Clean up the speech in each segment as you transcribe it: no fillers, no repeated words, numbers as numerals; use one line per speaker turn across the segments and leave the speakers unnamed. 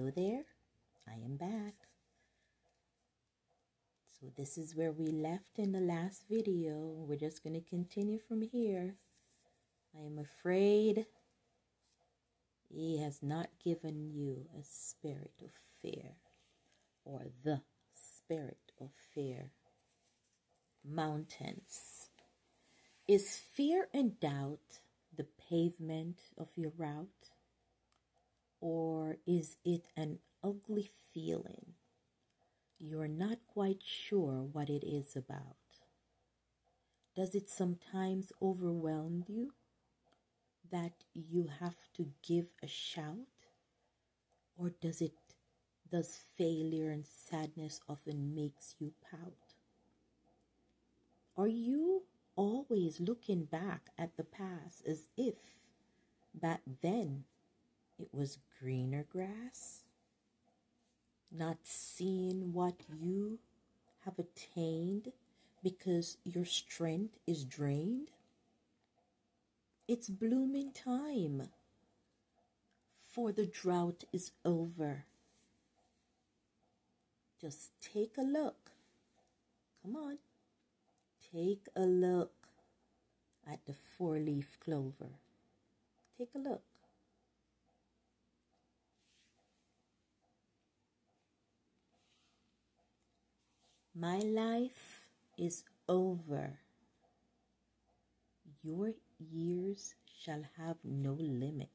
Hello there, I am back. So this is where we left in the last video. We're just going to continue from here. I am afraid He has not given you a spirit of fear, or the spirit of fear. Mountains. Is fear and doubt the pavement of your route? Or is it an ugly feeling you're not quite sure what it is about? Does it sometimes overwhelm you that you have to give a shout? Or does failure and sadness often makes you pout? Are you always looking back at the past as if back then it was greener grass? Not seeing what you have attained because your strength is drained? It's blooming time, for the drought is over. Just take a look. Come on. Take a look at the four-leaf clover. Take a look. My life is over. Your years shall have no limit.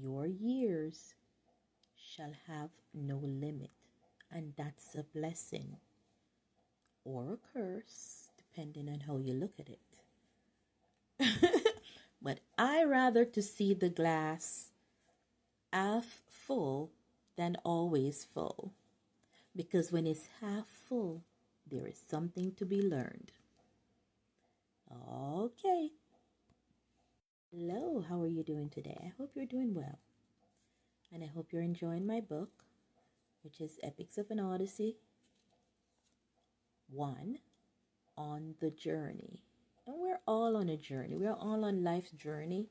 Your years shall have no limit. And that's a blessing or a curse, depending on how you look at it. But I rather to see the glass half full than always full. Because when it's half full, there is something to be learned. Okay. Hello, how are you doing today? I hope you're doing well. And I hope you're enjoying my book, which is Epics of an Odyssey 1, On the Journey. And we're all on a journey. We're all on life's journey.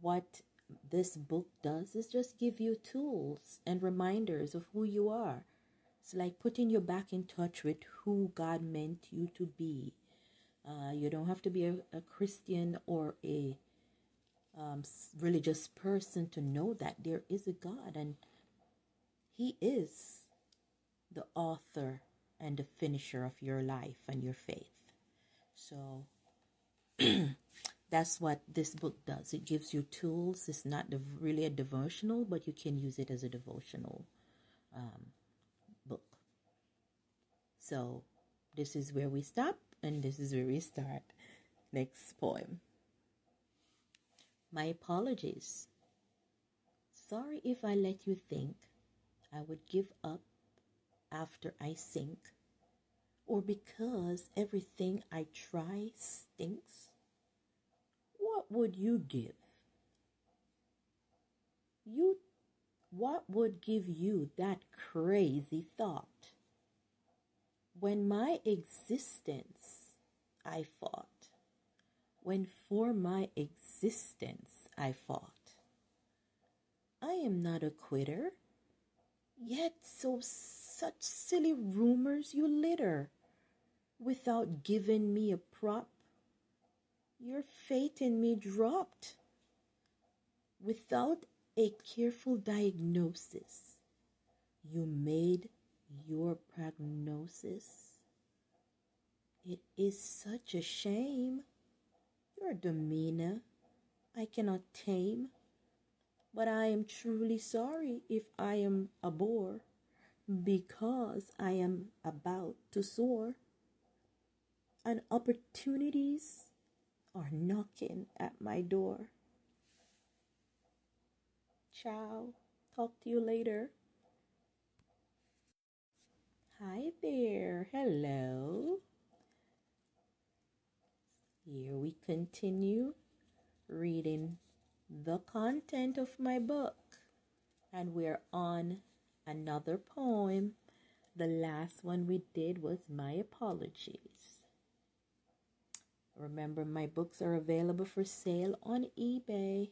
What this book does is just give you tools and reminders of who you are. It's like putting you back in touch with who God meant you to be. You don't have to be a Christian or a religious person to know that there is a God, and He is the author and the finisher of your life and your faith. So that's what this book does. It gives you tools. It's not really a devotional, but you can use it as a devotional book. So this is where we stop, and this is where we start. Next poem. My apologies. Sorry if I let you think I would give up after I sink, or because everything I try stinks. What would you give? What would give you that crazy thought? When my existence I fought, when for my existence I fought. I am not a quitter, yet such silly rumors you litter. Without giving me a prop, your faith in me dropped. Without a careful diagnosis, you made your prognosis. It is such a shame. Your demeanor I cannot tame, but I am truly sorry if I am a bore, because I am about to soar, and opportunities are knocking at my door. Ciao. Talk to you later. Hi there. Hello. Here we continue reading the content of my book. And we're on another poem. The last one we did was My Apologies. Remember, my books are available for sale on eBay.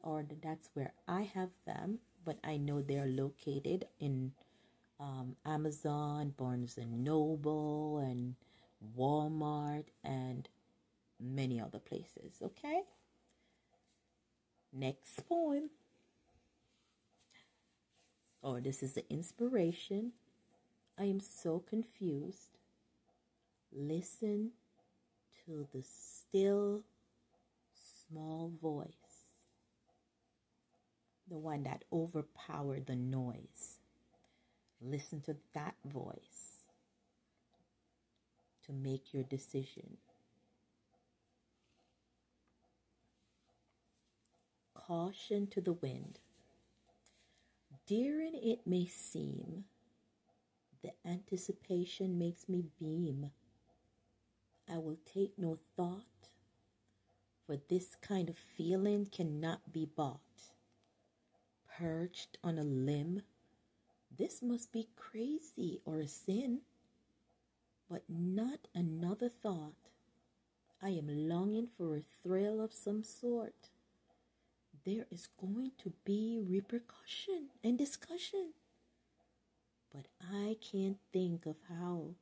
or that's where I have them, but I know they're located in Amazon, Barnes and Noble, and Walmart, and many other places. Okay? Next poem. Oh, this is the inspiration. I am so confused. Listen to the still small voice, the one that overpowered the noise. Listen to that voice to make your decision. Caution to the wind. Daring it may seem, the anticipation makes me beam. I will take no thought, for this kind of feeling cannot be bought. Perched on a limb, this must be crazy or a sin, but not another thought. I am longing for a thrill of some sort. There is going to be repercussion and discussion, but I can't think of how.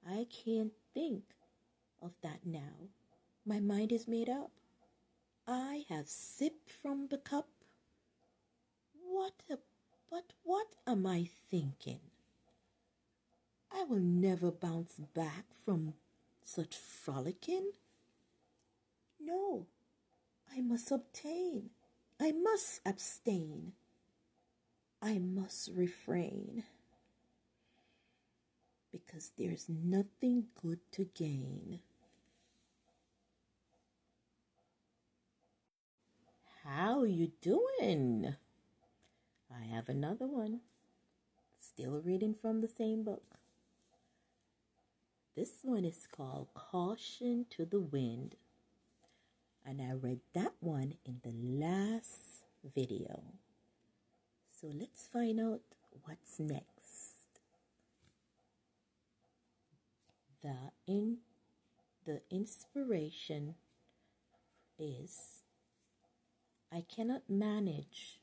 I can't think of that now. My mind is made up. I have sipped from the cup. But what am I thinking? I will never bounce back from such frolicking. No, I must obtain. I must abstain. I must refrain. Because there's nothing good to gain. How you doing? I have another one. Still reading from the same book. This one is called Caution to the Wind. And I read that one in the last video. So let's find out what's next. The inspiration is, I cannot manage.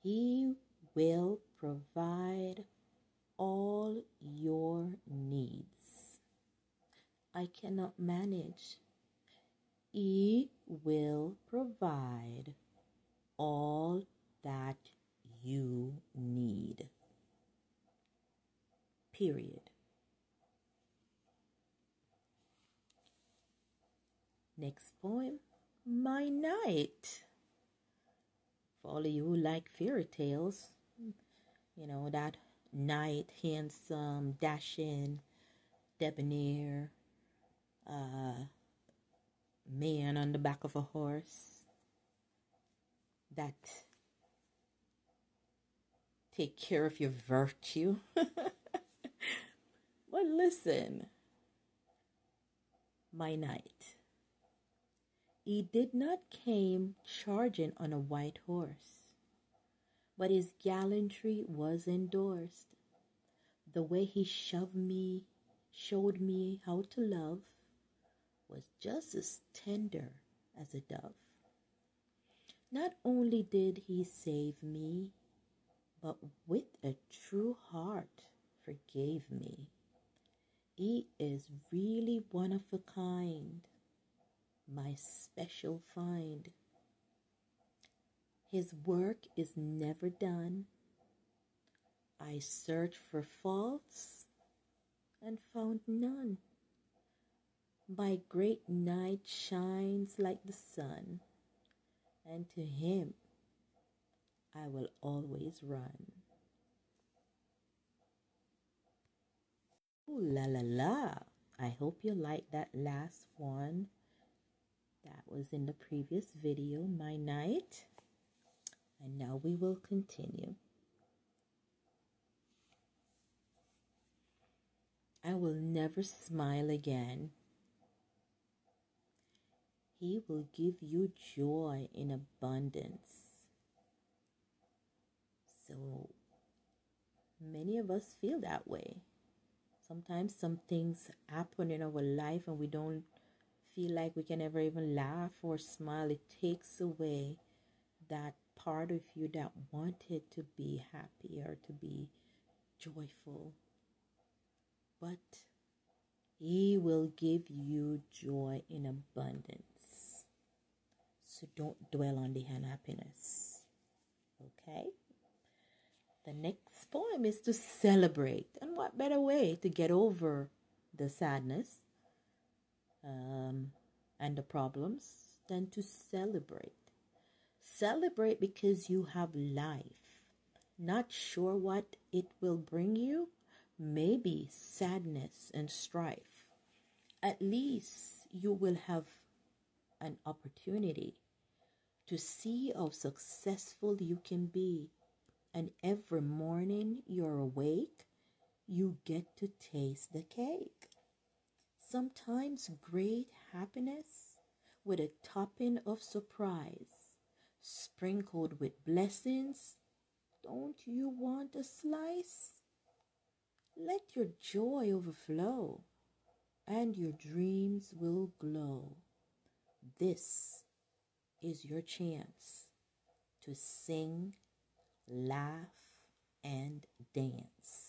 He will provide all your needs. I cannot manage. He will provide all that you need. Period. Next poem, My Knight. For all of you who like fairy tales, you know, that knight, handsome, dashing, debonair, man on the back of a horse that take care of your virtue. But listen, my knight, he did not came charging on a white horse, but his gallantry was endorsed. The way he showed me how to love, was just as tender as a dove. Not only did he save me, but with a true heart forgave me. He is really one of a kind, my special find. His work is never done. I searched for faults and found none. My great knight shines like the sun, and to him I will always run. Ooh la la la. I hope you liked that last one. That was in the previous video, My Knight. And now we will continue. I will never smile again. He will give you joy in abundance. So many of us feel that way. Sometimes some things happen in our life and we don't feel like we can never even laugh or smile. It takes away that part of you that wanted to be happy or to be joyful. But He will give you joy in abundance. So don't dwell on the unhappiness. Okay? The next poem is to celebrate. And what better way to get over the sadness and the problems than to celebrate? Celebrate because you have life. Not sure what it will bring you? Maybe sadness and strife. At least you will have an opportunity to see how successful you can be. And every morning you're awake, you get to taste the cake. Sometimes great happiness with a topping of surprise, sprinkled with blessings. Don't you want a slice? Let your joy overflow, and your dreams will glow. This is your chance to sing, laugh, and dance.